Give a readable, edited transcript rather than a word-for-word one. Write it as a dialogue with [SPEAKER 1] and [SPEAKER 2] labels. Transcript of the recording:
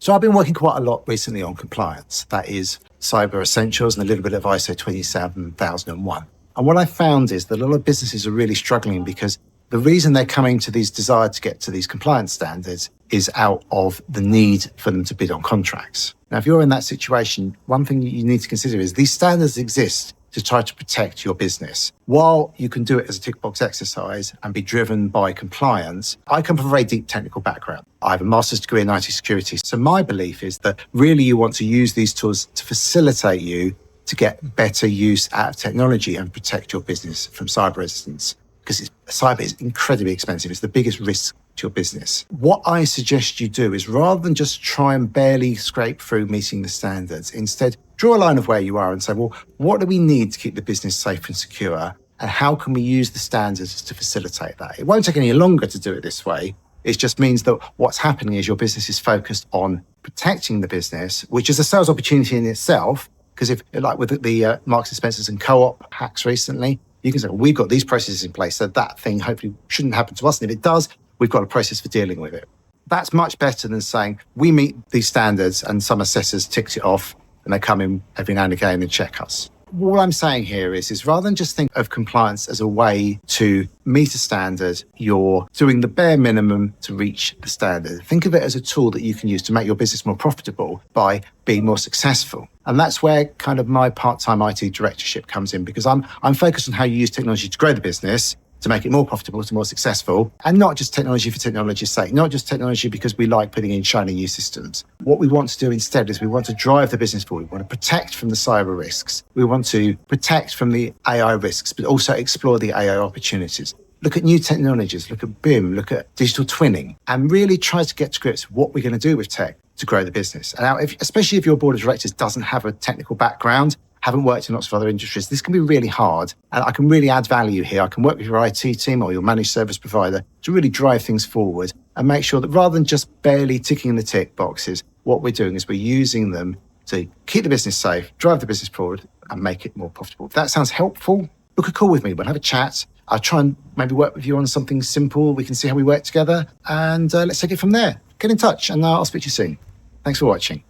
[SPEAKER 1] So I've been working quite a lot recently on compliance. That is cyber essentials and a little bit of ISO 27001. And what I found is that a lot of businesses are really struggling because the reason they're coming to these desire to get to these compliance standards is out of the need for them to bid on contracts. Now, if you're in that situation, one thing you need to consider is these standards exist to try to protect your business. While you can do it as a tick box exercise and be driven by compliance, I come from a very deep technical background. I have a master's degree in IT security. So my belief is that really you want to use these tools to facilitate you to get better use out of technology and protect your business from cyber incidents. Because cyber is incredibly expensive. It's the biggest risk to your business. What I suggest you do is rather than just try and barely scrape through meeting the standards, instead draw a line of where you are and say, well, what do we need to keep the business safe and secure? And how can we use the standards to facilitate that? It won't take any longer to do it this way. It just means that what's happening is your business is focused on protecting the business, which is a sales opportunity in itself. Because if, like with the Marks and Spencers and Co-op hacks recently, you can say, well, we've got these processes in place, so that thing hopefully shouldn't happen to us. And if it does, we've got a process for dealing with it. That's much better than saying, we meet these standards and some assessors ticked it off and they come in every now and again and check us. What I'm saying here is rather than just think of compliance as a way to meet a standard, you're doing the bare minimum to reach the standard. Think of it as a tool that you can use to make your business more profitable by being more successful. And that's where kind of my part-time IT directorship comes in, because I'm focused on how you use technology to grow the business, to make it more profitable, to more successful, and not just technology for technology's sake, not just technology because we like putting in shiny new systems. What we want to do instead is we want to drive the business forward. We want to protect from the cyber risks. We want to protect from the AI risks, but also explore the AI opportunities. Look at new technologies, look at BIM, look at digital twinning, and really try to get to grips with what we're going to do with tech to grow the business. And now, especially if your board of directors doesn't have a technical background, haven't worked in lots of other industries, this can be really hard. And I can really add value here. I can work with your IT team or your managed service provider to really drive things forward and make sure that rather than just barely ticking the tick boxes, what we're doing is we're using them to keep the business safe, drive the business forward and make it more profitable. If that sounds helpful, book a call with me. We'll have a chat. I'll try and maybe work with you on something simple. We can see how we work together and let's take it from there. Get in touch and I'll speak to you soon. Thanks for watching.